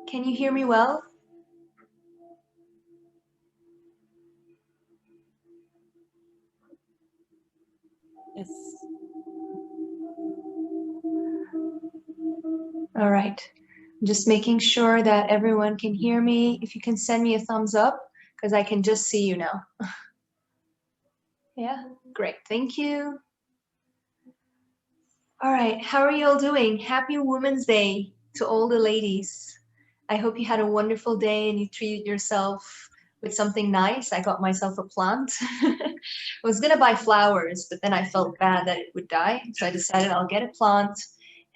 Can you hear me well? Yes. All right. Just making sure that everyone can hear me. If you can send me a thumbs up, because I can just see you now. Yeah, great. Thank you. All right. How are you all doing? Happy Women's Day to all the ladies. I hope you had a wonderful day and you treated yourself with something nice. I got myself a plant. I was going to buy flowers, but then I felt bad that it would die. So I decided I'll get a plant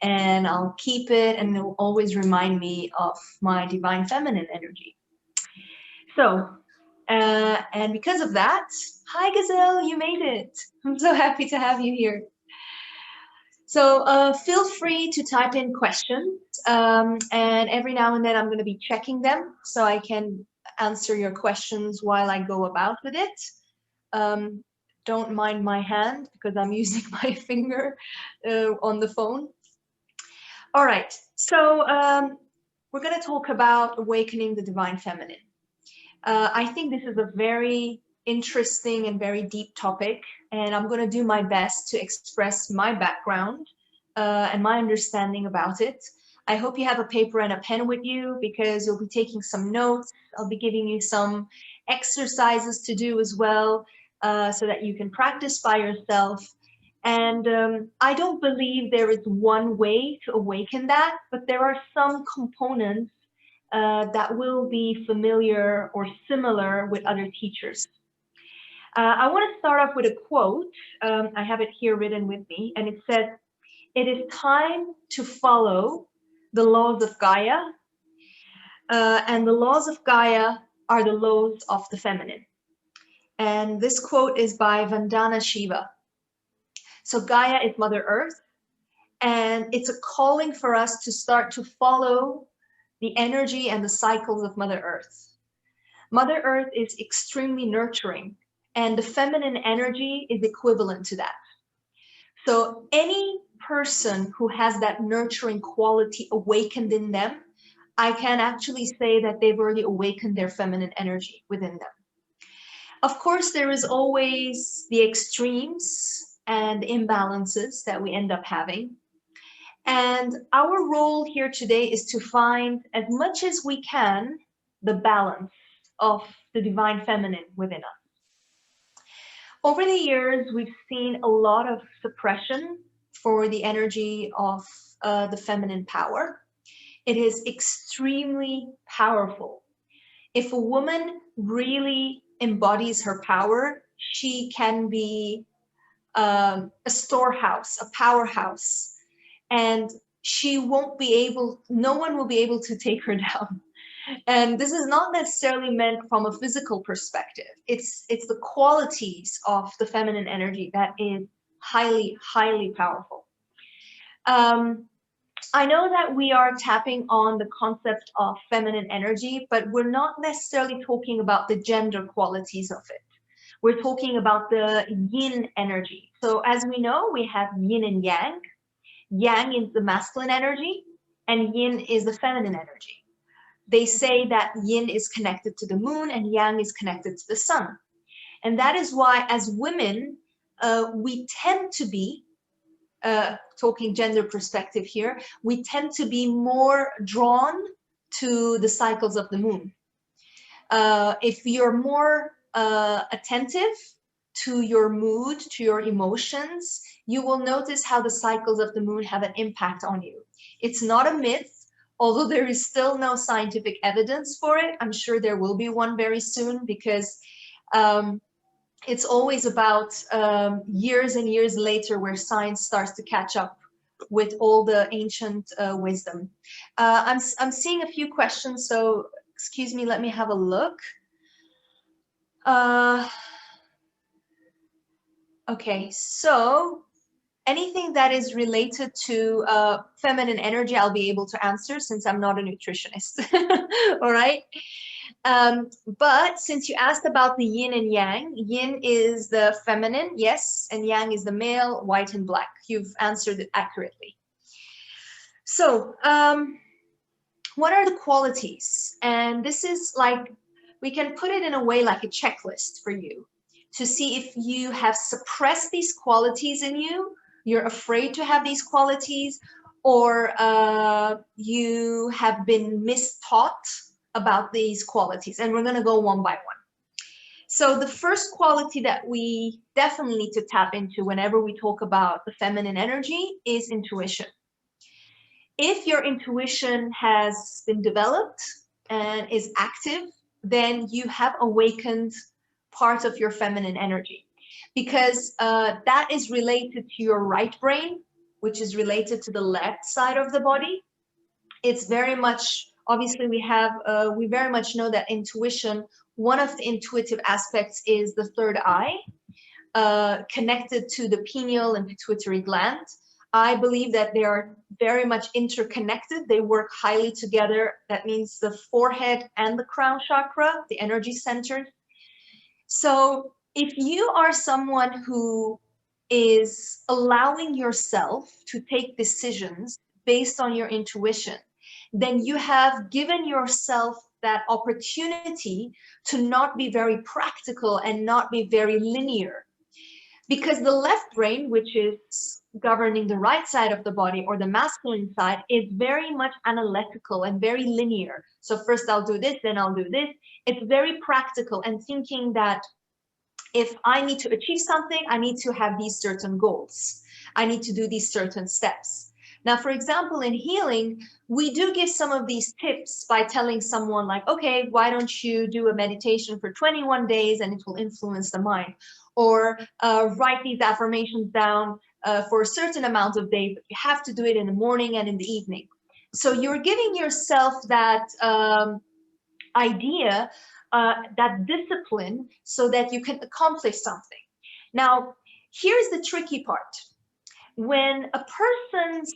and I'll keep it, and it will always remind me of my divine feminine energy. So, and because of that, hi Gazelle, you made it. I'm so happy to have you here. So feel free to type in questions, and every now and then I'm going to be checking them so I can answer your questions while I go about with it. Don't mind my hand because I'm using my finger on the phone. All right, so we're going to talk about awakening the divine feminine. I think this is a very interesting and very deep topic, and I'm going to do my best to express my background and my understanding about it. I hope you have a paper and a pen with you because you'll be taking some notes. I'll be giving you some exercises to do as well so that you can practice by yourself. And I don't believe there is one way to awaken that, but there are some components that will be familiar or similar with other teachers. I want to start off with a quote. I have it here written with me, and it says, "It is time to follow the laws of Gaia, and the laws of Gaia are the laws of the feminine." And this quote is by Vandana Shiva. So Gaia is Mother Earth, and it's a calling for us to start to follow the energy and the cycles of Mother Earth. Mother Earth is extremely nurturing, and the feminine energy is equivalent to that. So any person who has that nurturing quality awakened in them, I can actually say that they've already awakened their feminine energy within them. Of course, there is always the extremes and imbalances that we end up having. And our role here today is to find, as much as we can, the balance of the divine feminine within us. Over the years, we've seen a lot of suppression for the energy of the feminine power. It is extremely powerful. If a woman really embodies her power, she can be a storehouse, a powerhouse, and she won't be able, no one will be able to take her down. And this is not necessarily meant from a physical perspective. It's the qualities of the feminine energy that is highly, highly powerful. I know that we are tapping on the concept of feminine energy, but we're not necessarily talking about the gender qualities of it. We're talking about the yin energy. So as we know, we have yin and yang. Yang is the masculine energy, and yin is the feminine energy. They say that yin is connected to the moon and yang is connected to the sun. And that is why, as women, we tend to be, talking gender perspective here, we tend to be more drawn to the cycles of the moon. If you're more attentive to your mood, to your emotions, you will notice how the cycles of the moon have an impact on you. It's not a myth. Although there is still no scientific evidence for it, I'm sure there will be one very soon, because it's always about years and years later where science starts to catch up with all the ancient wisdom. I'm seeing a few questions, so excuse me, let me have a look. Okay, so anything that is related to feminine energy, I'll be able to answer since I'm not a nutritionist. All right. But since you asked about the yin and yang, yin is the feminine, yes, and yang is the male, white and black. You've answered it accurately. So what are the qualities? And this is like, we can put it in a way like a checklist for you to see if you have suppressed these qualities in you, you're afraid to have these qualities, or you have been mistaught about these qualities. And we're going to go one by one. So the first quality that we definitely need to tap into whenever we talk about the feminine energy is intuition. If your intuition has been developed and is active, then you have awakened part of your feminine energy, because that is related to your right brain, which is related to the left side of the body. It's very much, obviously we very much know that intuition, one of the intuitive aspects is the third eye, connected to the pineal and pituitary gland. I believe that they are very much interconnected. They work highly together. That means the forehead and the crown chakra, the energy centers. So if you are someone who is allowing yourself to take decisions based on your intuition, then you have given yourself that opportunity to not be very practical and not be very linear. Because the left brain, which is governing the right side of the body, or the masculine side, is very much analytical and very linear. So first I'll do this, then I'll do this. It's very practical and thinking that if I need to achieve something, I need to have these certain goals. I need to do these certain steps. Now, for example, in healing, we do give some of these tips by telling someone like, okay, why don't you do a meditation for 21 days and it will influence the mind? Or write these affirmations down for a certain amount of days. You have to do it in the morning and in the evening. So you're giving yourself that idea, that discipline, so that you can accomplish something. Now, here's the tricky part. When a person's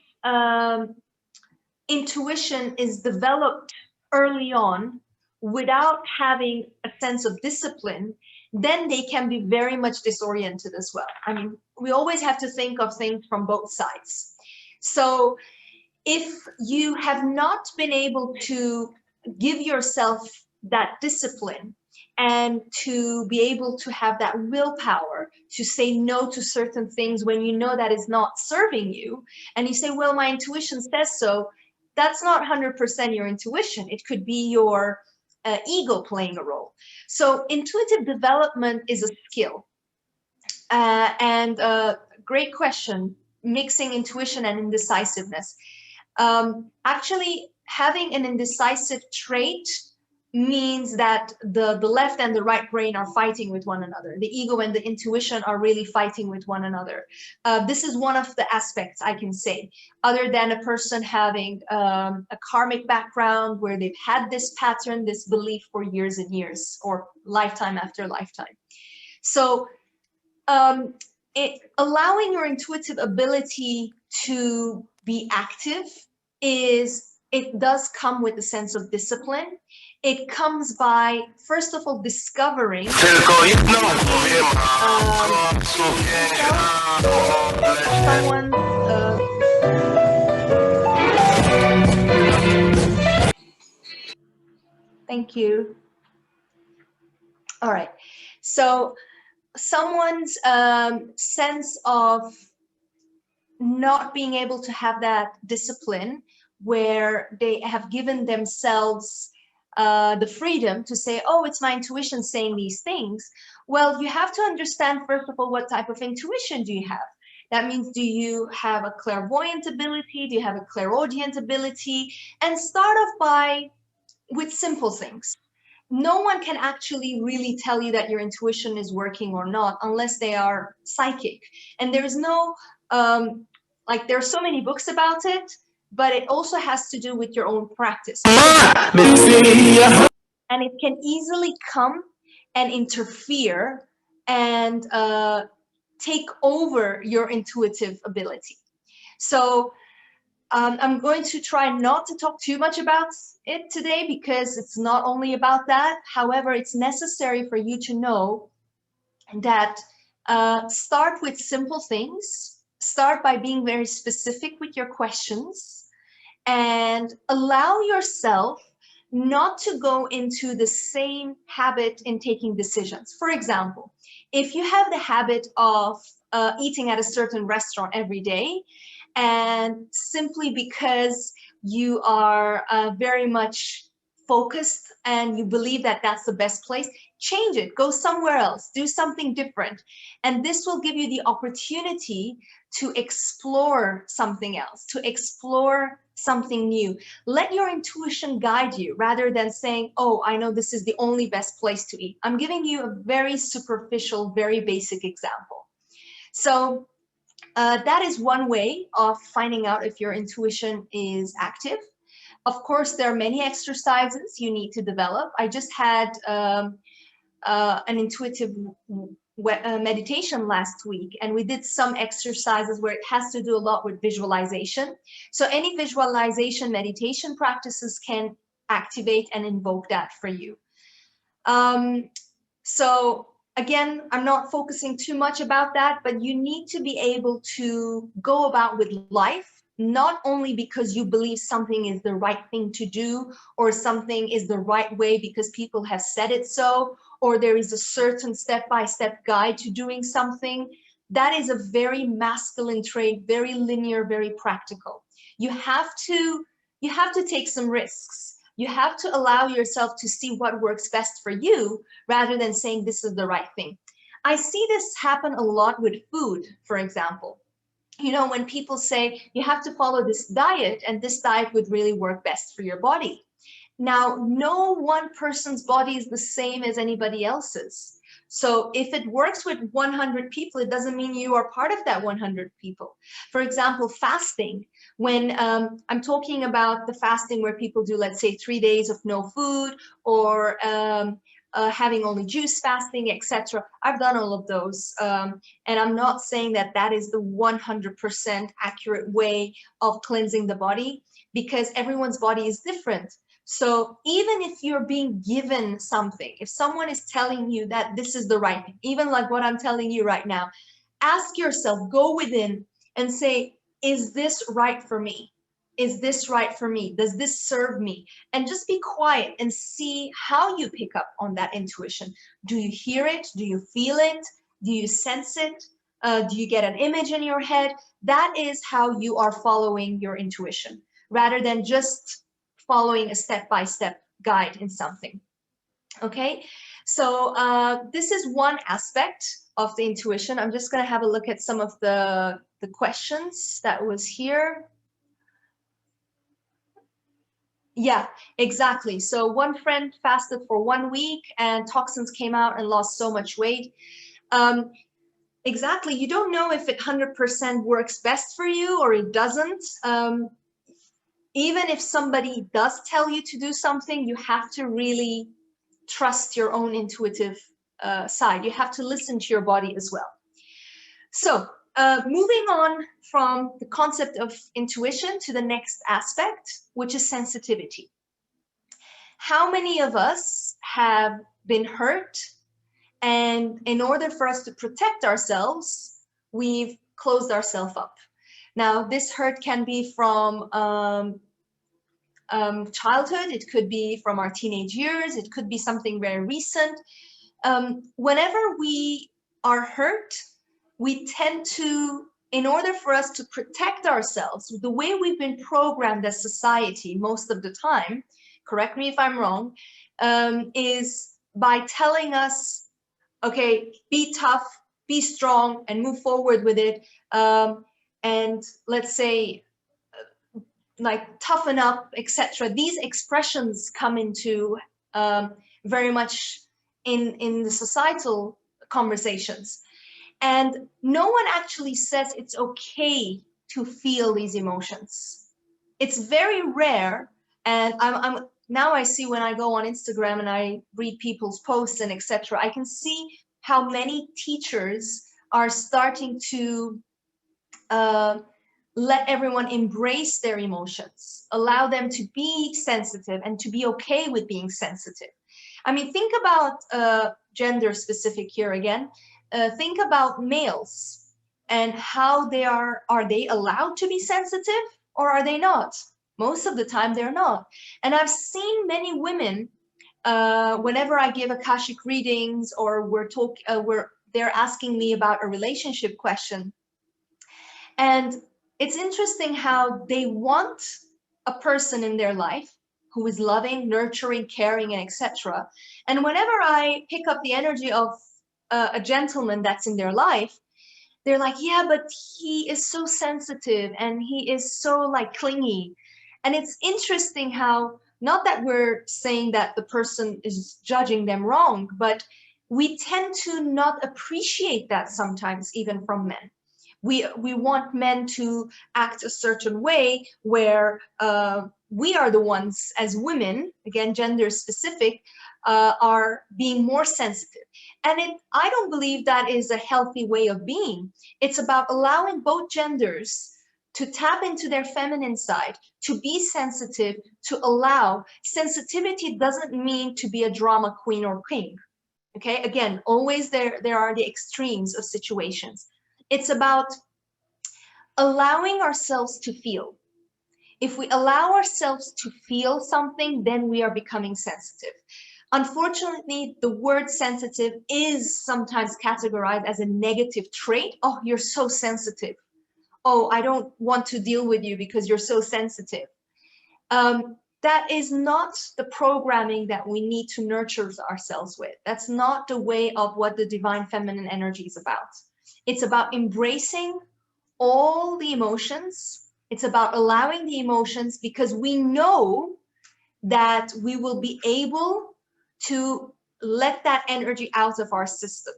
intuition is developed early on without having a sense of discipline, then they can be very much disoriented as well. I mean, we always have to think of things from both sides. So if you have not been able to give yourself that discipline and to be able to have that willpower to say no to certain things when you know that is not serving you, and you say, well, my intuition says so, that's not 100% your intuition. It could be your ego playing a role. So intuitive development is a skill. Great question, mixing intuition and indecisiveness. Actually, having an indecisive trait means that the left and the right brain are fighting with one another. The ego and the intuition are really fighting with one another. This is one of the aspects I can say, other than a person having a karmic background where they've had this pattern, this belief for years and years, or lifetime after lifetime. So allowing your intuitive ability to be active it does come with a sense of discipline. It comes by, first of all, discovering someone. Thank you. All right. So someone's sense of not being able to have that discipline where they have given themselves the freedom to say, oh, it's my intuition saying these things. Well, you have to understand, first of all, what type of intuition do you have? That means, do you have a clairvoyant ability? Do you have a clairaudient ability? And start off with simple things. No one can actually really tell you that your intuition is working or not unless they are psychic. And there's no, there are so many books about it, but it also has to do with your own practice. And it can easily come and interfere and take over your intuitive ability. So I'm going to try not to talk too much about it today because it's not only about that. However, it's necessary for you to know that start with simple things. Start by being very specific with your questions and allow yourself not to go into the same habit in taking decisions. For example, if you have the habit of eating at a certain restaurant every day, and simply because you are very much focused and you believe that that's the best place, change it, go somewhere else, do something different. And this will give you the opportunity to explore something else, to explore something new. Let your intuition guide you rather than saying, oh, I know this is the only best place to eat. I'm giving you a very superficial, very basic example. So that is one way of finding out if your intuition is active. Of course, there are many exercises you need to develop. I just had an intuitive meditation last week, and we did some exercises where it has to do a lot with visualization. So any visualization meditation practices can activate and invoke that for you. So again, I'm not focusing too much about that, but you need to be able to go about with life, not only because you believe something is the right thing to do, or something is the right way because people have said it so, or there is a certain step-by-step guide to doing something. That is a very masculine trait, very linear, very practical. You have to take some risks. You have to allow yourself to see what works best for you rather than saying this is the right thing. I see this happen a lot with food, for example. You know, when people say you have to follow this diet and this diet would really work best for your body. Now, no one person's body is the same as anybody else's. So if it works with 100 people, it doesn't mean you are part of that 100 people. For example, fasting, when I'm talking about the fasting where people do, let's say, 3 days of no food, or having only juice fasting, etc. I've done all of those. And I'm not saying that that is the 100% accurate way of cleansing the body, because everyone's body is different. So even if you're being given something, if someone is telling you that this is the right thing, even like what I'm telling you right now, ask yourself, go within and say, is this right for me? Is this right for me? Does this serve me? And just be quiet and see how you pick up on that intuition. Do you hear it? Do you feel it? Do you sense it? Do you get an image in your head? That is how you are following your intuition, rather than just following a step-by-step guide in something. Okay, so this is one aspect of the intuition. I'm just going to have a look at some of the questions that was here. Yeah, exactly. So one friend fasted for 1 week and toxins came out and lost so much weight. Exactly. You don't know if it 100% works best for you or it doesn't. Even if somebody does tell you to do something, you have to really trust your own intuitive side. You have to listen to your body as well. So moving on from the concept of intuition to the next aspect, which is sensitivity. How many of us have been hurt, and in order for us to protect ourselves, we've closed ourselves up? Now, this hurt can be from childhood, it could be from our teenage years, it could be something very recent. Whenever we are hurt, we tend to, in order for us to protect ourselves, the way we've been programmed as society most of the time, correct me if I'm wrong, is by telling us, okay, be tough, be strong, and move forward with it. And let's say, like, toughen up, etc. These expressions come into very much in the societal conversations. And no one actually says it's okay to feel these emotions. It's very rare. And now I see, when I go on Instagram and I read people's posts and etc., I can see how many teachers are starting to let everyone embrace their emotions, allow them to be sensitive and to be okay with being sensitive. I mean, think about gender specific here again. Think about males and how they are they allowed to be sensitive or are they not? Most of the time they're not. And I've seen many women, whenever I give Akashic readings or they're asking me about a relationship question. And it's interesting how they want a person in their life who is loving, nurturing, caring, and etc. And whenever I pick up the energy of a gentleman that's in their life, they're like, yeah, but he is so sensitive and he is so like clingy. And it's interesting how, not that we're saying that the person is judging them wrong, but we tend to not appreciate that sometimes, even from men. We want men to act a certain way where we are the ones as women, again, gender specific, are being more sensitive. And I don't believe that is a healthy way of being. It's about allowing both genders to tap into their feminine side, to be sensitive, to allow. Sensitivity doesn't mean to be a drama queen or king. Okay, again, always there are the extremes of situations. It's about allowing ourselves to feel. If we allow ourselves to feel something, then we are becoming sensitive. Unfortunately, the word sensitive is sometimes categorized as a negative trait. Oh, you're so sensitive. Oh, I don't want to deal with you because you're so sensitive. That is not the programming that we need to nurture ourselves with. That's not the way of what the divine feminine energy is about. It's about embracing all the emotions. It's about allowing the emotions, because we know that we will be able to let that energy out of our system.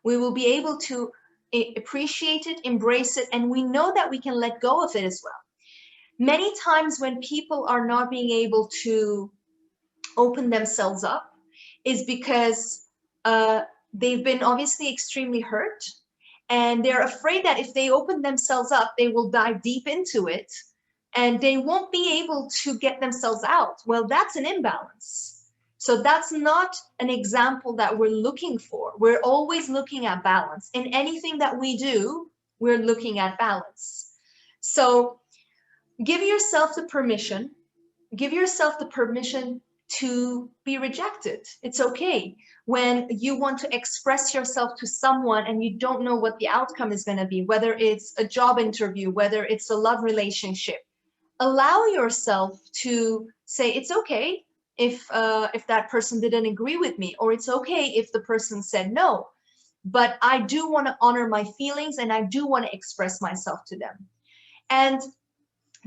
We will be able to appreciate it, embrace it, and we know that we can let go of it as well. Many times when people are not being able to open themselves up is because they've been obviously extremely hurt, and they're afraid that if they open themselves up, they will dive deep into it and they won't be able to get themselves out. Well, that's an imbalance. So that's not an example that we're looking for. We're always looking at balance. In anything that we do, we're looking at balance. So give yourself the permission. Give yourself the permission to be rejected. It's okay. When you want to express yourself to someone and you don't know what the outcome is going to be, whether it's a job interview, whether it's a love relationship, allow yourself to say, it's okay if that person didn't agree with me, or it's okay if the person said no, but I do want to honor my feelings and I do want to express myself to them. And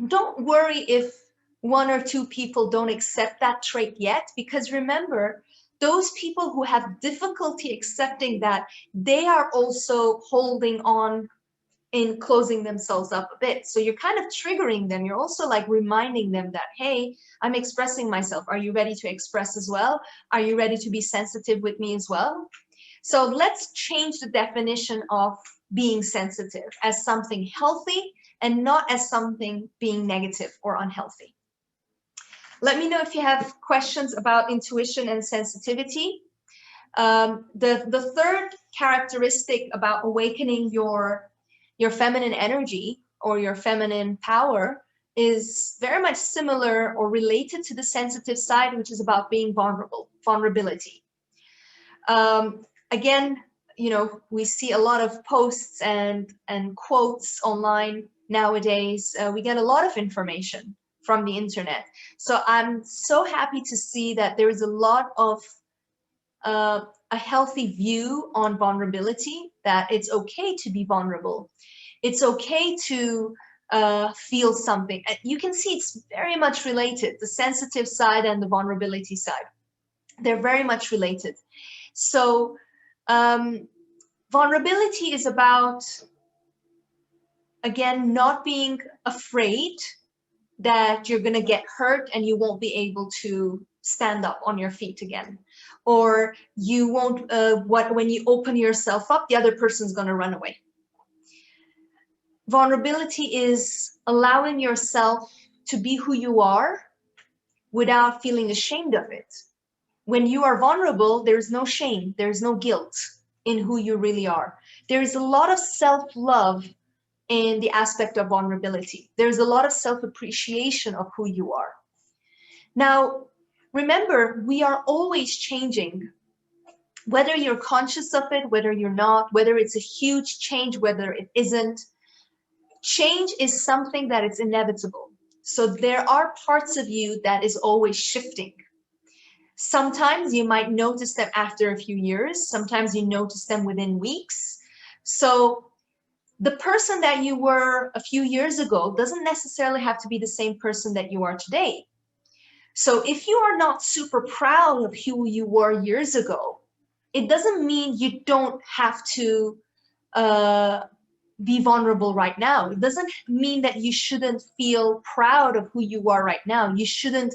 don't worry if one or two people don't accept that trait yet, because remember, those people who have difficulty accepting that, they are also holding on in closing themselves up a bit. So you're kind of triggering them. You're also like reminding them that, hey, I'm expressing myself. Are you ready to express as well? Are you ready to be sensitive with me as well? So let's change the definition of being sensitive as something healthy and not as something being negative or unhealthy. Let me know if you have questions about intuition and sensitivity. The third characteristic about awakening your feminine energy or your feminine power is very much similar or related to the sensitive side, which is about being vulnerability. Again, you know, we see a lot of posts and quotes online nowadays. We get a lot of information from the internet. So I'm so happy to see that there is a lot of a healthy view on vulnerability, that it's okay to be vulnerable. It's okay to feel something. You can see it's very much related, the sensitive side and the vulnerability side. They're very much related. So vulnerability is about, again, not being afraid that you're going to get hurt and you won't be able to stand up on your feet again, or you won't, when you open yourself up, the other person's going to run away. Vulnerability is allowing yourself to be who you are without feeling ashamed of it. When you are vulnerable, there's no shame, there's no guilt in who you really are. There is a lot of self-love in the aspect of vulnerability. There's a lot of self-appreciation of who you are. Now, remember, we are always changing. Whether you're conscious of it, whether you're not, whether it's a huge change, whether it isn't, change is something that is inevitable. So there are parts of you that is always shifting. Sometimes you might notice them after a few years. Sometimes you notice them within weeks. So the person that you were a few years ago doesn't necessarily have to be the same person that you are today. So if you are not super proud of who you were years ago, it doesn't mean you don't have to be vulnerable right now. It doesn't mean that you shouldn't feel proud of who you are right now. You shouldn't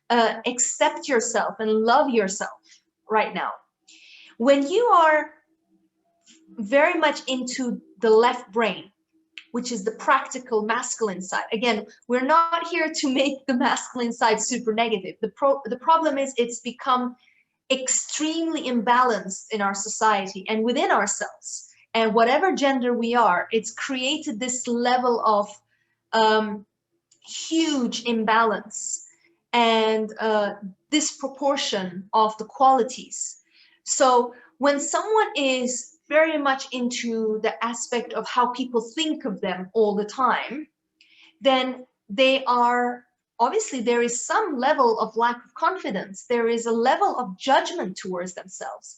accept yourself and love yourself right now. When you are very much into the left brain, which is the practical masculine side. Again, we're not here to make the masculine side super negative. The problem is it's become extremely imbalanced in our society and within ourselves. And whatever gender we are, it's created this level of huge imbalance and disproportion of the qualities. So when someone is very much into the aspect of how people think of them all the time, then they are, obviously there is some level of lack of confidence. There is a level of judgment towards themselves.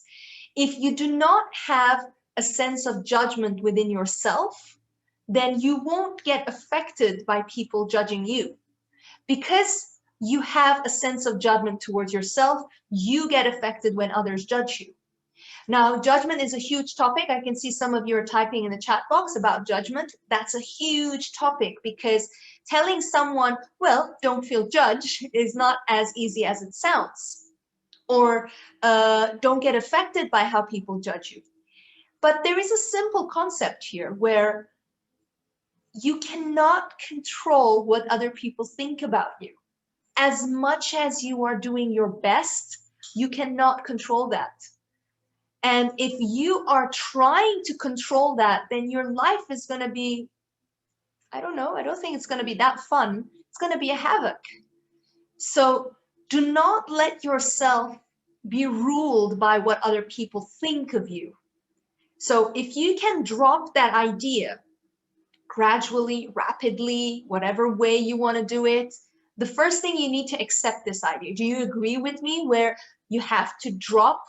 If you do not have a sense of judgment within yourself, then you won't get affected by people judging you. Because you have a sense of judgment towards yourself, you get affected when others judge you. Now, judgment is a huge topic. I can see some of you are typing in the chat box about judgment. That's a huge topic because telling someone, well, don't feel judged is not as easy as it sounds. Or don't get affected by how people judge you. But there is a simple concept here where you cannot control what other people think about you. As much as you are doing your best, you cannot control that. And if you are trying to control that, then your life is going to be, I don't know, I don't think it's going to be that fun. It's going to be a havoc. So do not let yourself be ruled by what other people think of you. So if you can drop that idea gradually, rapidly, whatever way you want to do it, the first thing you need to accept this idea. Do you agree with me where you have to drop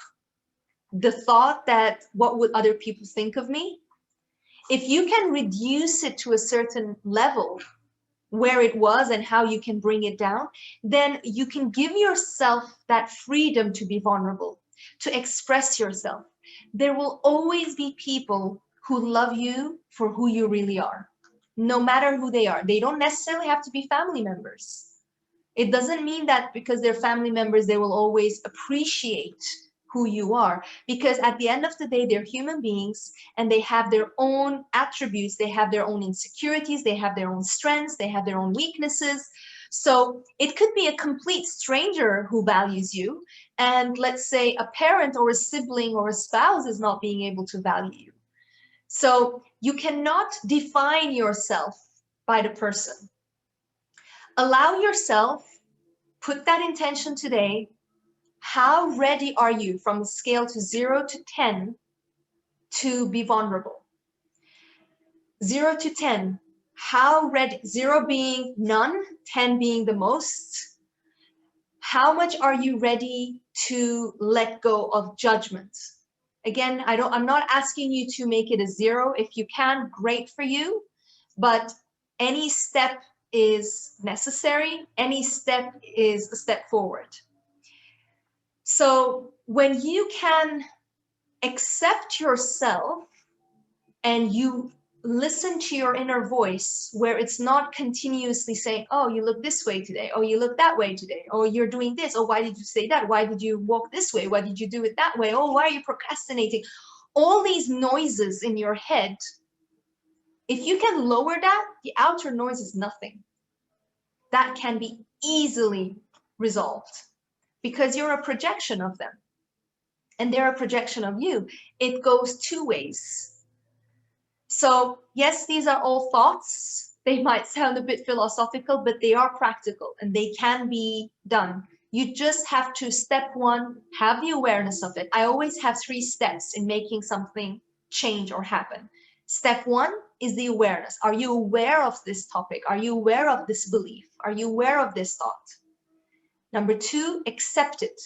the thought that what would other people think of me? If you can reduce it to a certain level where it was and how you can bring it down, then you can give yourself that freedom to be vulnerable, to express yourself. There will always be people who love you for who you really are, no matter who they are. They don't necessarily have to be family members. It doesn't mean that because they're family members, they will always appreciate who you are, because at the end of the day, they're human beings and they have their own attributes. They have their own insecurities. They have their own strengths. They have their own weaknesses. So it could be a complete stranger who values you. And let's say a parent or a sibling or a spouse is not being able to value you. So you cannot define yourself by the person. Allow yourself, put that intention today. How ready are you from a scale to 0 to 10 to be vulnerable? 0 to 10, how ready? 0 being none, 10 being the most. How much are you ready to let go of judgment? Again, I'm not asking you to make it a 0. If you can, great for you. But any step is necessary. Any step is a step forward. So when you can accept yourself and you listen to your inner voice, where it's not continuously saying, oh, you look this way today, oh, you look that way today, oh, you're doing this, oh, why did you say that, why did you walk this way, why did you do it that way, oh, why are you procrastinating? All these noises in your head, if you can lower that, the outer noise is nothing. That can be easily resolved because you're a projection of them and they're a projection of you. It goes two ways. So yes, these are all thoughts. They might sound a bit philosophical, but they are practical and they can be done. You just have to, step one, have the awareness of it. I always have 3 steps in making something change or happen. Step one is the awareness. Are you aware of this topic? Are you aware of this belief? Are you aware of this thought? Number 2, accept it.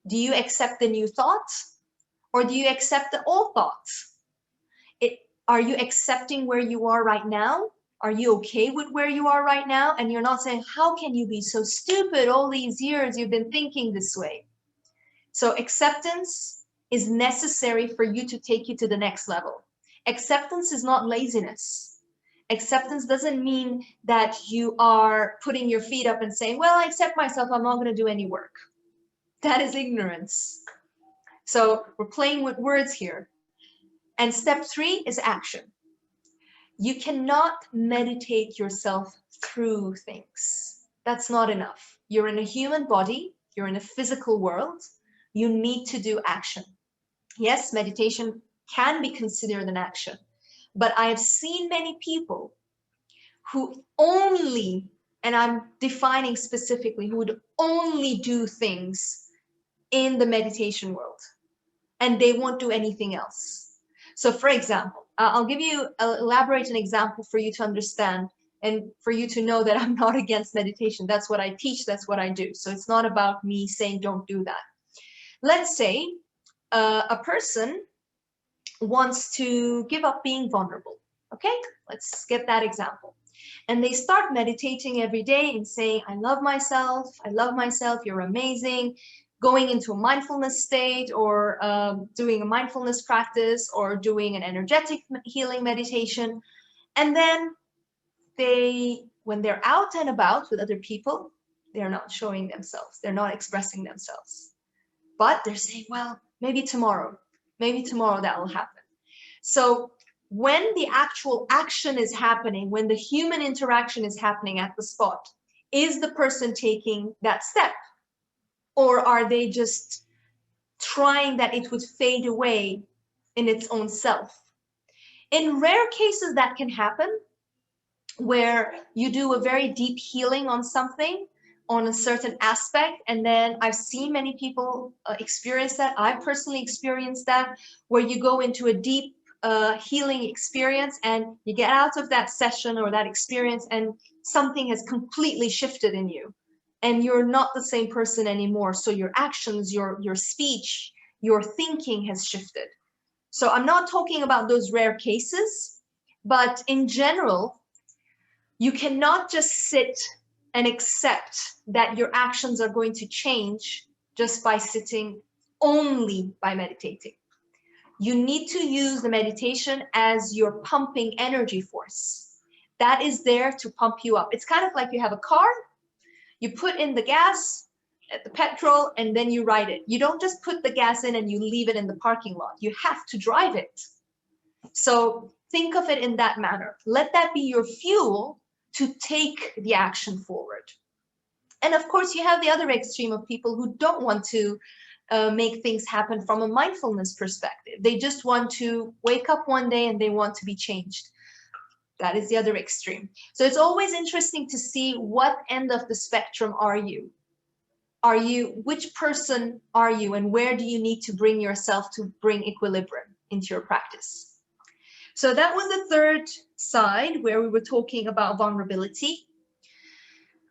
Do you accept the new thought or do you accept the old thoughts? Are you accepting where you are right now? Are you okay with where you are right now? And you're not saying, how can you be so stupid? All these years you've been thinking this way. So acceptance is necessary for you to take you to the next level. Acceptance is not laziness. Acceptance doesn't mean that you are putting your feet up and saying, well, I accept myself, I'm not going to do any work. That is ignorance. So we're playing with words here. And step 3 is action. You cannot meditate yourself through things. That's not enough. You're in a human body, you're in a physical world, you need to do action. Yes, meditation can be considered an action, but I have seen many people who only, and I'm defining specifically, who would only do things in the meditation world, and they won't do anything else. So for example, I'll elaborate an example for you to understand and for you to know that I'm not against meditation. That's what I teach, that's what I do. So it's not about me saying don't do that. Let's say a person wants to give up being vulnerable. Okay, let's get that example. And they start meditating every day and saying, I love myself, you're amazing, going into a mindfulness state or doing a mindfulness practice or doing an energetic healing meditation. And then when they're out and about with other people, they're not showing themselves, they're not expressing themselves. But they're saying, well, maybe tomorrow that will happen. So when the actual action is happening, when the human interaction is happening at the spot, is the person taking that step? Or are they just trying that it would fade away in its own self? In rare cases that can happen, where you do a very deep healing on something, on a certain aspect, and then I've seen many people experience that. I've personally experienced that, where you go into a deep healing experience and you get out of that session or that experience and something has completely shifted in you and you're not the same person anymore. So your actions, your speech, your thinking has shifted. So I'm not talking about those rare cases, but in general, you cannot just sit and accept that your actions are going to change just by sitting, only by meditating. You need to use the meditation as your pumping energy force. That is there to pump you up. It's kind of like you have a car, you put in the gas, the petrol, and then you ride it. You don't just put the gas in and you leave it in the parking lot. You have to drive it. So think of it in that manner. Let that be your fuel to take the action forward. And of course, you have the other extreme of people who don't want to make things happen from a mindfulness perspective. They just want to wake up one day and they want to be changed. That is the other extreme. So it's always interesting to see what end of the spectrum are you? Which person are you, and where do you need to bring yourself to bring equilibrium into your practice? So that was the third side where we were talking about vulnerability.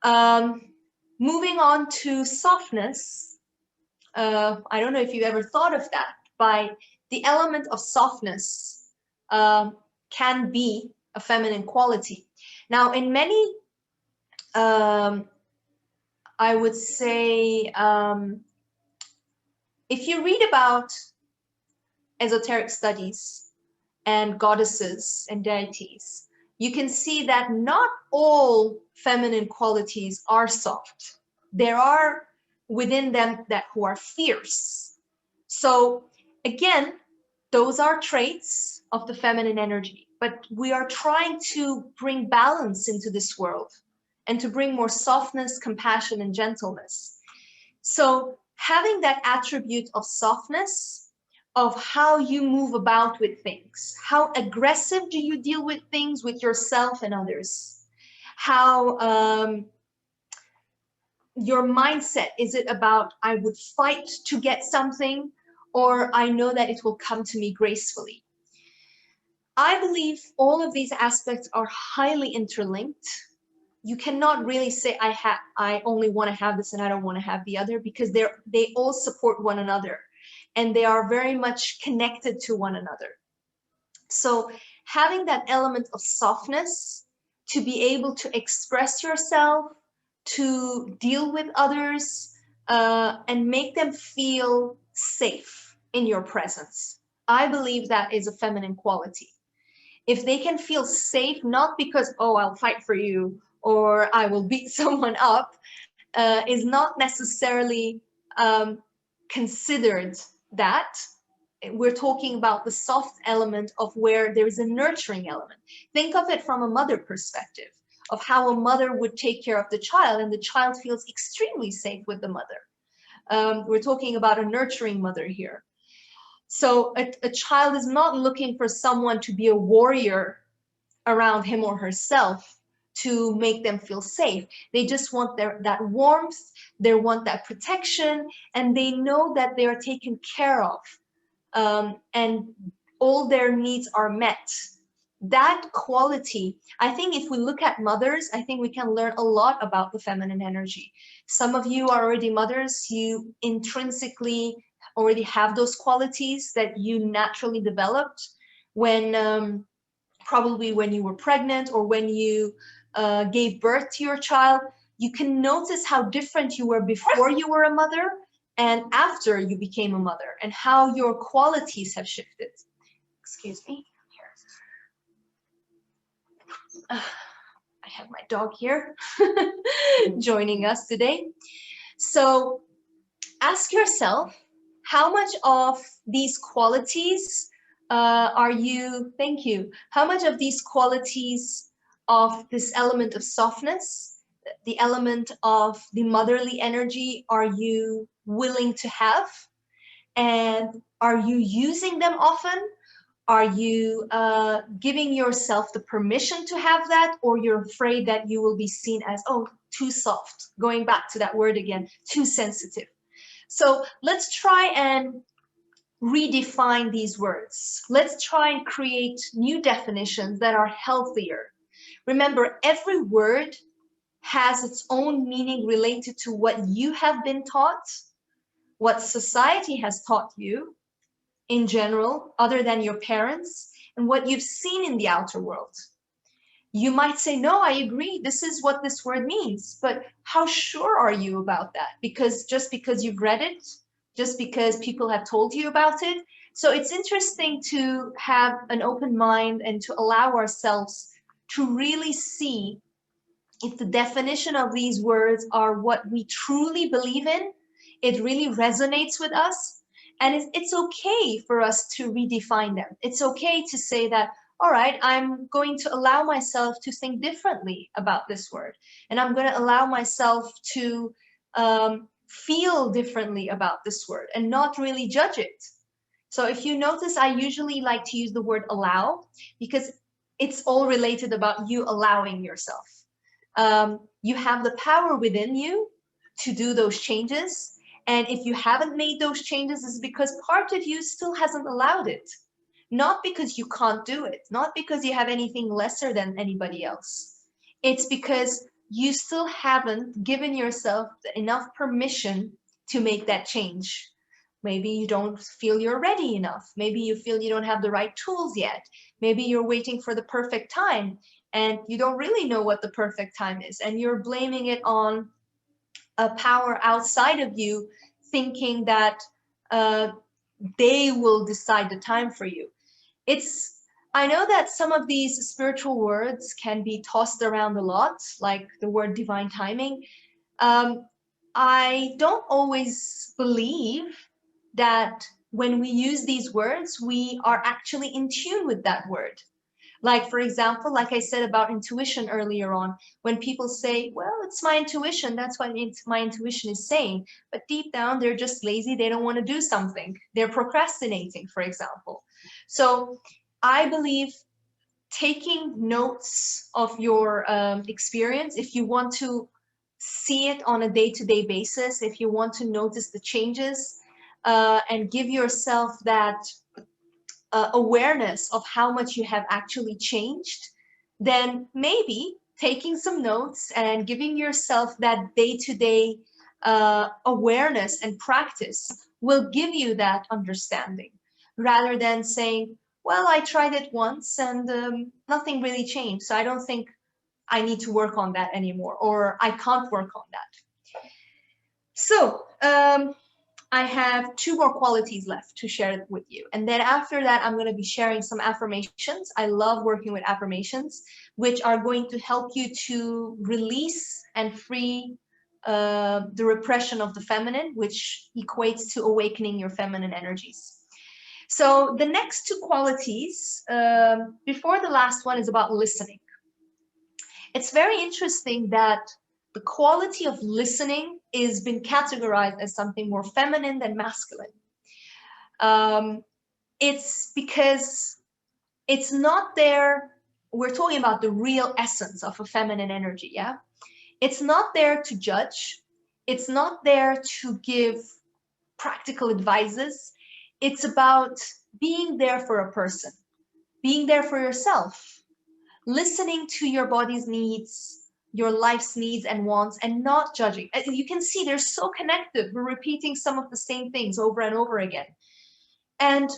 Moving on to softness. I don't know if you've ever thought of that, but the element of softness can be a feminine quality. Now, in many, I would say, if you read about esoteric studies and goddesses and deities, you can see that not all feminine qualities are soft. There are within them that who are fierce. So again, those are traits of the feminine energy, but we are trying to bring balance into this world and to bring more softness, compassion, and gentleness. So having that attribute of softness of how you move about with things. How aggressive do you deal with things, with yourself and others? How your mindset, is it about I would fight to get something, or I know that it will come to me gracefully? I believe all of these aspects are highly interlinked. You cannot really say I only want to have this and I don't want to have the other, because they all support one another and they are very much connected to one another. So having that element of softness to be able to express yourself, to deal with others, and make them feel safe in your presence, I believe that is a feminine quality. If they can feel safe, not because, oh, I'll fight for you or I will beat someone up, is not necessarily considered that. We're talking about the soft element of where there is a nurturing element. Think of it from a mother perspective, of how a mother would take care of the child, and the child feels extremely safe with the mother. We're talking about a nurturing mother here. So a child is not looking for someone to be a warrior around him or herself to make them feel safe. They just want that warmth, they want that protection, and they know that they are taken care of, and all their needs are met. That quality, I think if we look at mothers, I think we can learn a lot about the feminine energy. Some of you are already mothers, you intrinsically already have those qualities that you naturally developed when probably when you were pregnant or when you gave birth to your child. You can notice how different you were before you were a mother and after you became a mother, and how your qualities have shifted. Excuse me. I have my dog here joining us today. So ask yourself, how much of these qualities thank you, how much of these qualities of this element of softness, the element of the motherly energy, are you willing to have? And are you using them often? Are you giving yourself the permission to have that, or you're afraid that you will be seen as, oh, too soft? Going back to that word again, too sensitive. So let's try and redefine these words. Let's try and create new definitions that are healthier. Remember, every word has its own meaning related to what you have been taught, what society has taught you in general, other than your parents, and what you've seen in the outer world. You might say, no, I agree, this is what this word means, but how sure are you about that? Because just because you've read it, just because people have told you about it. So it's interesting to have an open mind and to allow ourselves to really see if the definition of these words are what we truly believe in. It really resonates with us. And it's okay for us to redefine them. It's okay to say that, all right, I'm going to allow myself to think differently about this word. And I'm going to allow myself to feel differently about this word and not really judge it. So if you notice, I usually like to use the word allow, because it's all related about you allowing yourself. You have the power within you to do those changes. And if you haven't made those changes, it's because part of you still hasn't allowed it. Not because you can't do it, not because you have anything lesser than anybody else. It's because you still haven't given yourself enough permission to make that change. Maybe you don't feel you're ready enough. Maybe you feel you don't have the right tools yet. Maybe you're waiting for the perfect time and you don't really know what the perfect time is. And you're blaming it on a power outside of you, thinking that they will decide the time for you. I know that some of these spiritual words can be tossed around a lot, like the word divine timing. I don't always believe that when we use these words, we are actually in tune with that word. Like, for example, like I said about intuition earlier on, when people say, well, it's my intuition, that's what my intuition is saying. But deep down, they're just lazy. They don't want to do something. They're procrastinating, for example. So I believe taking notes of your experience, if you want to see it on a day-to-day basis, if you want to notice the changes and give yourself that awareness of how much you have actually changed, then maybe taking some notes and giving yourself that day-to-day awareness and practice will give you that understanding, rather than saying, well, I tried it once and nothing really changed, so I don't think I need to work on that anymore, or I can't work on that. So I have 2 more qualities left to share with you. And then after that, I'm going to be sharing some affirmations. I love working with affirmations, which are going to help you to release and free the repression of the feminine, which equates to awakening your feminine energies. So the next 2 qualities, before the last one, is about listening. It's very interesting that the quality of listening is been categorized as something more feminine than masculine. It's because it's not there. We're talking about the real essence of a feminine energy, yeah? It's not there to judge. It's not there to give practical advices. It's about being there for a person, being there for yourself, listening to your body's needs, your life's needs and wants, and not judging. You can see they're so connected. We're repeating some of the same things over and over again. And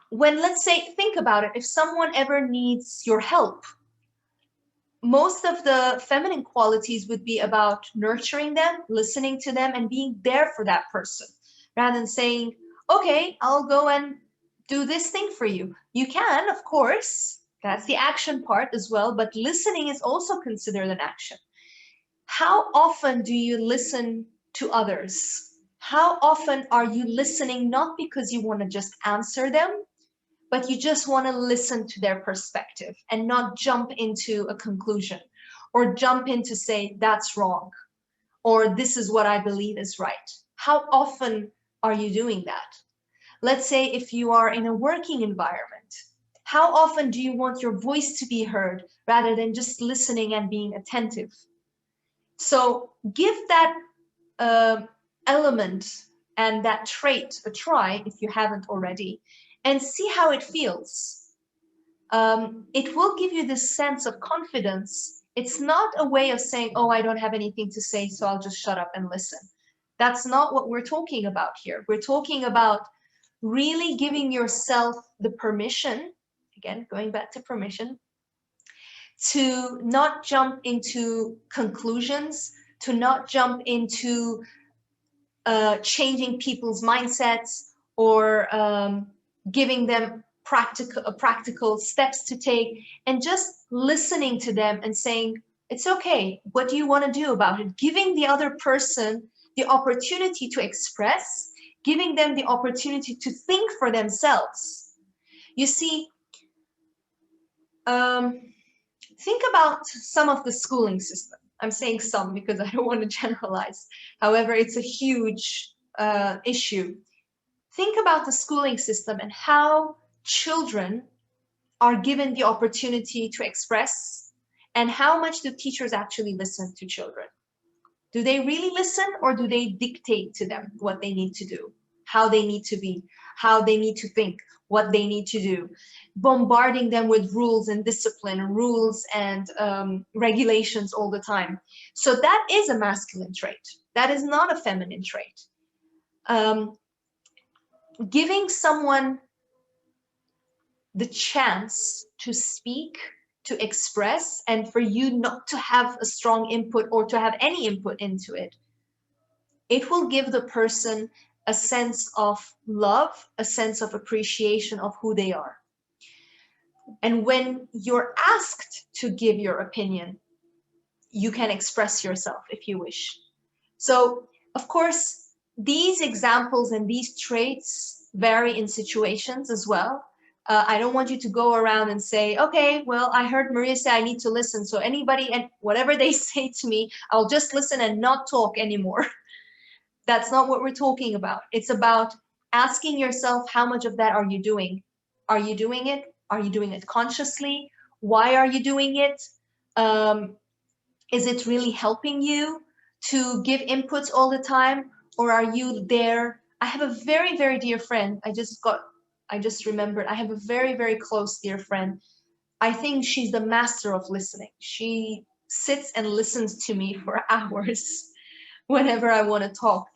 when, let's say, think about it, if someone ever needs your help, most of the feminine qualities would be about nurturing them, listening to them, and being there for that person, rather than saying, okay, I'll go and do this thing for you. You can, of course, that's the action part as well, but listening is also considered an action. How often do you listen to others? How often are you listening not because you want to just answer them, but you just want to listen to their perspective and not jump into a conclusion or jump in to say that's wrong or this is what I believe is right? How often are you doing that? Let's say if you are in a working environment, how often do you want your voice to be heard rather than just listening and being attentive? So give that element and that trait a try if you haven't already, and see how it feels. It will give you this sense of confidence. It's not a way of saying, oh, I don't have anything to say, so I'll just shut up and listen. That's not what we're talking about here. We're talking about really giving yourself the permission, again, going back to permission, to not jump into conclusions, to not jump into changing people's mindsets or giving them practical steps to take, and just listening to them and saying, it's okay, what do you want to do about it? Giving the other person the opportunity to express, giving them the opportunity to think for themselves. You see, think about some of the schooling system. I'm saying some because I don't want to generalize. However, it's a huge issue. Think about the schooling system and how children are given the opportunity to express, and how much do teachers actually listen to children? Do they really listen, or do they dictate to them what they need to do, how they need to be, how they need to think, what they need to do, bombarding them with rules and discipline, rules and regulations all the time? So that is a masculine trait. That is not a feminine trait. Giving someone the chance to speak, to express, and for you not to have a strong input or to have any input into it, it will give the person a sense of love, a sense of appreciation of who they are. And when you're asked to give your opinion, you can express yourself if you wish. So, of course, these examples and these traits vary in situations as well. I don't want you to go around and say, okay, well, I heard Maria say I need to listen. So anybody and whatever they say to me, I'll just listen and not talk anymore. That's not what we're talking about. It's about asking yourself, how much of that are you doing? Are you doing it? Are you doing it consciously? Why are you doing it? Is it really helping you to give inputs all the time? Or are you there? I have a very, very dear friend. I just remembered, I have a very, very close dear friend. I think she's the master of listening. She sits and listens to me for hours whenever I want to talk.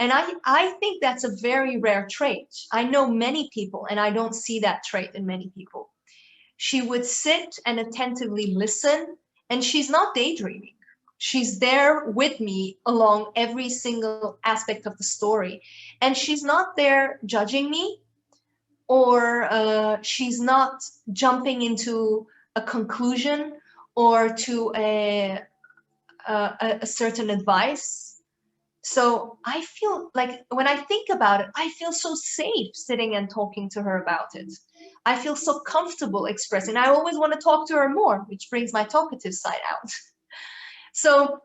And I think that's a very rare trait. I know many people, and I don't see that trait in many people. She would sit and attentively listen, and she's not daydreaming. She's there with me along every single aspect of the story. And she's not there judging me, or she's not jumping into a conclusion or to a certain advice. So I feel like when I think about it, I feel so safe sitting and talking to her about it. I feel so comfortable expressing. I always want to talk to her more, which brings my talkative side out. So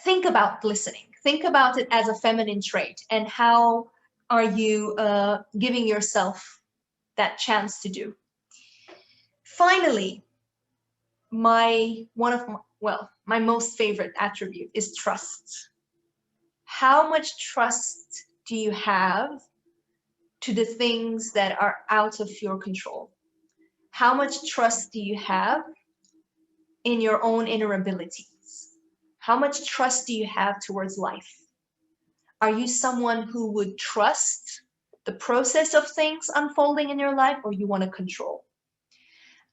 think about listening. Think about it as a feminine trait, and how are you giving yourself that chance to do. Finally, my most favorite attribute is trust. How much trust do you have to the things that are out of your control? How much trust do you have in your own inner abilities? How much trust do you have towards life? Are you someone who would trust the process of things unfolding in your life, or you want to control?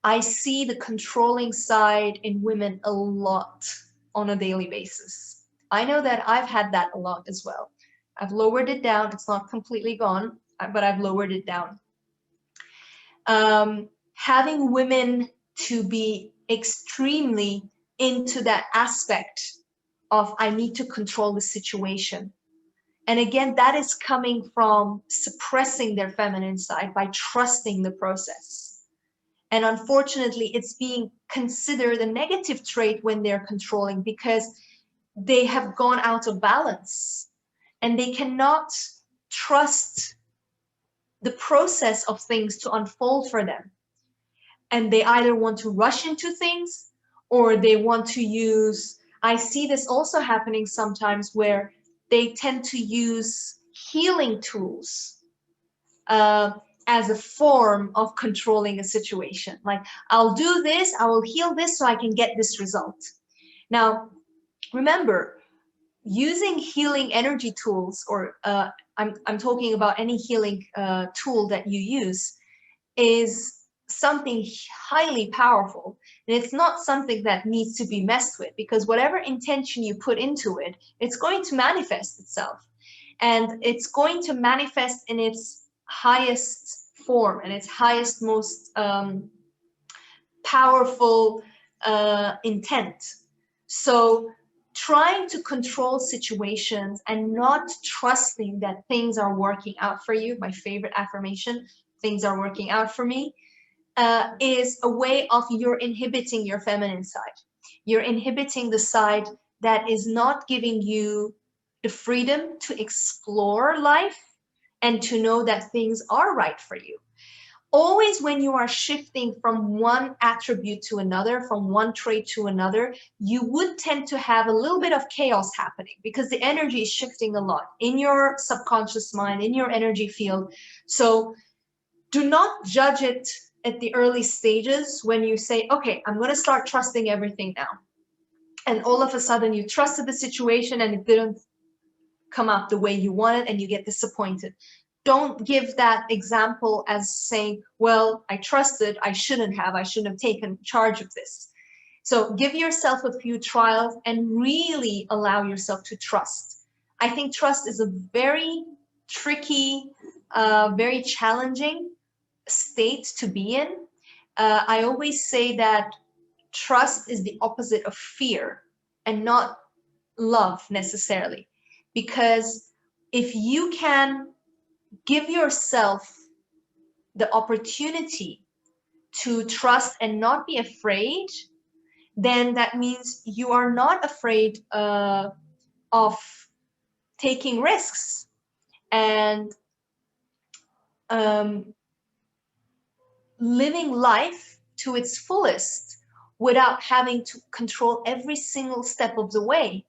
I see the controlling side in women a lot on a daily basis. I know that I've had that a lot as well. I've lowered it down. It's not completely gone, but I've lowered it down. Having women to be extremely into that aspect of, I need to control the situation. And again, that is coming from suppressing their feminine side by trusting the process. And unfortunately, it's being considered a negative trait when they're controlling, because they have gone out of balance and they cannot trust the process of things to unfold for them. And they either want to rush into things, or they want to use, I see this also happening sometimes, where they tend to use healing tools as a form of controlling a situation. Like, I'll do this, I will heal this so I can get this result. Now, remember, using healing energy tools, or I'm talking about any healing tool that you use, is something highly powerful. And it's not something that needs to be messed with, because whatever intention you put into it, it's going to manifest itself. And it's going to manifest in its highest form and its highest, most powerful intent. So trying to control situations and not trusting that things are working out for you, my favorite affirmation, things are working out for me, is a way of you're inhibiting your feminine side. You're inhibiting the side that is not giving you the freedom to explore life and to know that things are right for you. Always when you are shifting from one attribute to another, from one trait to another, you would tend to have a little bit of chaos happening, because the energy is shifting a lot in your subconscious mind, in your energy field. So do not judge it at the early stages when you say, okay, I'm going to start trusting everything now. And all of a sudden you trusted the situation and it didn't come out the way you wanted and you get disappointed. Don't give that example as saying, well, I trusted, I shouldn't have taken charge of this. So give yourself a few trials and really allow yourself to trust. I think trust is a very tricky, very challenging state to be in. I always say that trust is the opposite of fear and not love necessarily. Because if you can give yourself the opportunity to trust and not be afraid, then that means you are not afraid of taking risks and living life to its fullest without having to control every single step of the way.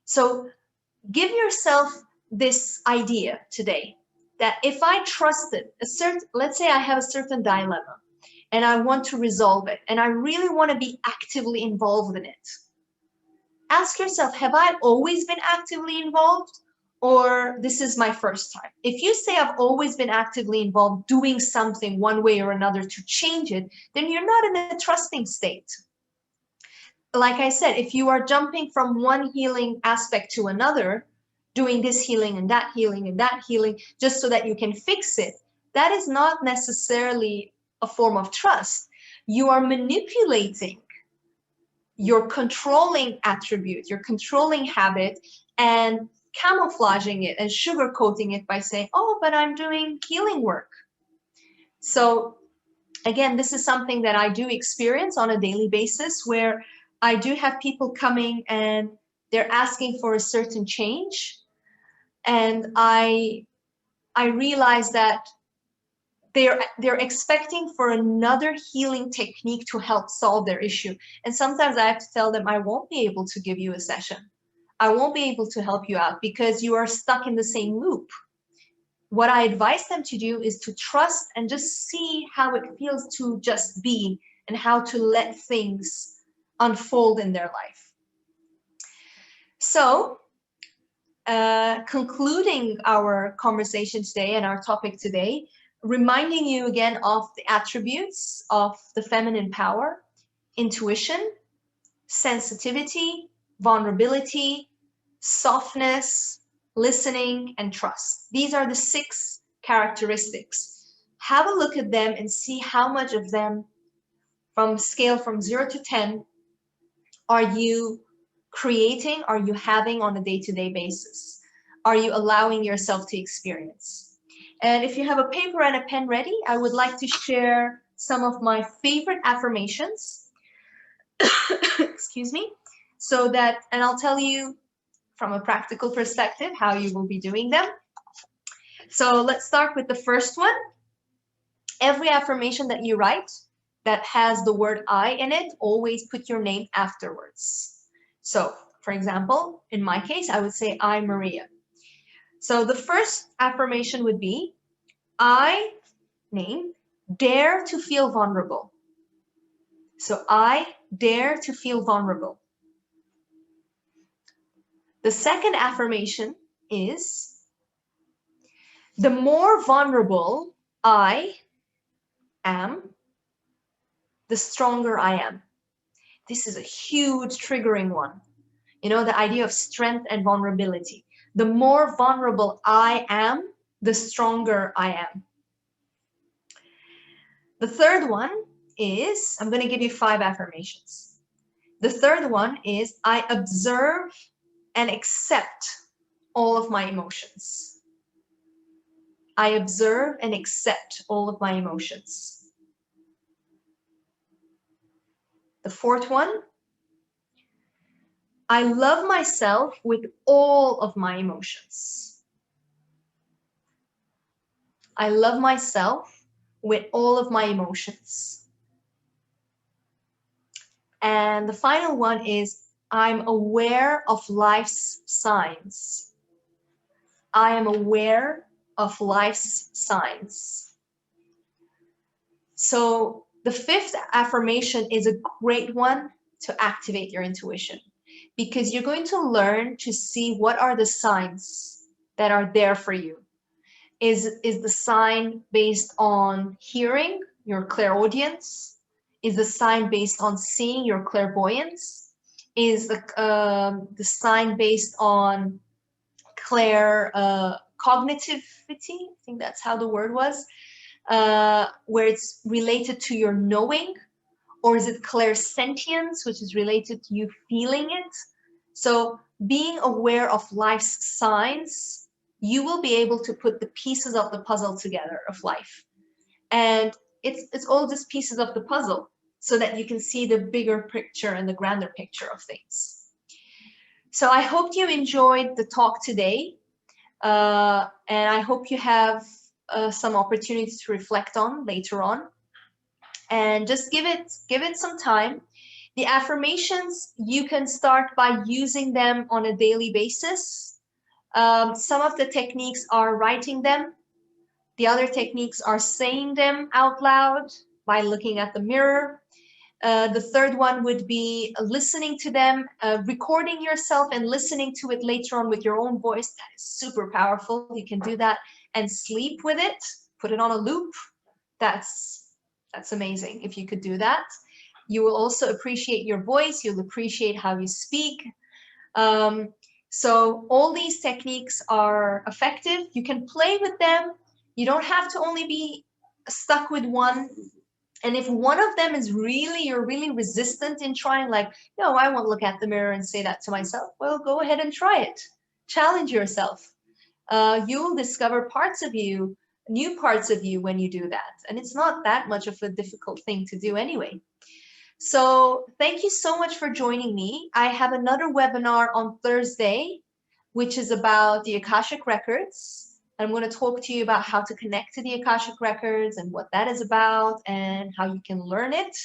So give yourself this idea today that if I trusted let's say I have a certain dilemma and I want to resolve it and I really want to be actively involved in it. Ask yourself, have I always been actively involved, or this is my first time? If you say I've always been actively involved doing something one way or another to change it, then you're not in a trusting state. Like I said, if you are jumping from one healing aspect to another, doing this healing and that healing and that healing just so that you can fix it, that is not necessarily a form of trust. You are manipulating your controlling attribute, your controlling habit, and camouflaging it and sugarcoating it by saying, oh, but I'm doing healing work. So again, this is something that I do experience on a daily basis, where I do have people coming and they're asking for a certain change. And I realize that they're expecting for another healing technique to help solve their issue. And sometimes I have to tell them, I won't be able to give you a session. I won't be able to help you out because you are stuck in the same loop. What I advise them to do is to trust and just see how it feels to just be and how to let things unfold in their life. So, concluding our conversation today and our topic today, reminding you again of the attributes of the feminine power: intuition, sensitivity, vulnerability, softness, listening, and trust. These are the 6 characteristics. Have a look at them and see how much of them, from scale from 0 to 10, are you creating, are you having on a day-to-day basis? Are you allowing yourself to experience? And if you have a paper and a pen ready, I would like to share some of my favorite affirmations. Excuse me. So that, and I'll tell you from a practical perspective how you will be doing them. So let's start with the first one. Every affirmation that you write that has the word I in it, always put your name afterwards. So, for example, in my case, I would say, I, Maria. So the first affirmation would be, I, name, dare to feel vulnerable. So I dare to feel vulnerable. The second affirmation is, the more vulnerable I am, the stronger I am. This is a huge triggering one. You know, the idea of strength and vulnerability. The more vulnerable I am, the stronger I am. The third one is, I'm going to give you 5 affirmations. The third one is, I observe and accept all of my emotions. I observe and accept all of my emotions. The fourth one, I love myself with all of my emotions. I love myself with all of my emotions. And the final one is, I'm aware of life's signs. I am aware of life's signs. So the 5th affirmation is a great one to activate your intuition, because you're going to learn to see what are the signs that are there for you. Is the sign based on hearing, your clairaudience? Is the sign based on seeing, your clairvoyance? Is the sign based on cognitivity? I think that's how the word was, where it's related to your knowing? Or is it clairsentience, which is related to you feeling it? So being aware of life's signs, you will be able to put the pieces of the puzzle together of life. And it's all just pieces of the puzzle so that you can see the bigger picture and the grander picture of things. So I hope you enjoyed the talk today, and I hope you have some opportunities to reflect on later on, and just give it some time. The affirmations, you can start by using them on a daily basis. Some of the techniques are writing them. The other techniques are saying them out loud by looking at the mirror. The third one would be listening to them, recording yourself and listening to it later on with your own voice. That is super powerful. You can do that and sleep with it, put it on a loop. That's amazing if you could do that. You will also appreciate your voice. You'll appreciate how you speak. So all these techniques are effective. You can play with them. You don't have to only be stuck with one. And if one of them is you're really resistant in trying, like, no, I won't look at the mirror and say that to myself. Well, go ahead and try it. Challenge yourself. You'll discover parts of you, new parts of you when you do that. And it's not that much of a difficult thing to do anyway. So thank you so much for joining me. I have another webinar on Thursday, which is about the Akashic Records. I'm going to talk to you about how to connect to the Akashic Records and what that is about and how you can learn it.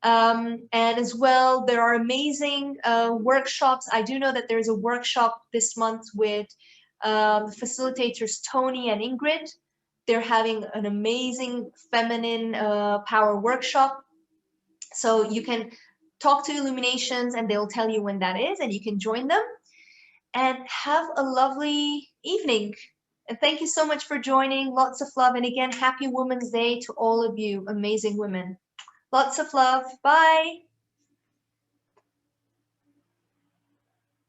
And as well, there are amazing workshops. I do know that there's a workshop this month with facilitators Tony and Ingrid. They're having an amazing feminine power workshop. So you can talk to Illuminations and they'll tell you when that is, and you can join them. And have a lovely evening. And thank you so much for joining. Lots of love. And again, happy Women's Day to all of you amazing women. Lots of love. Bye.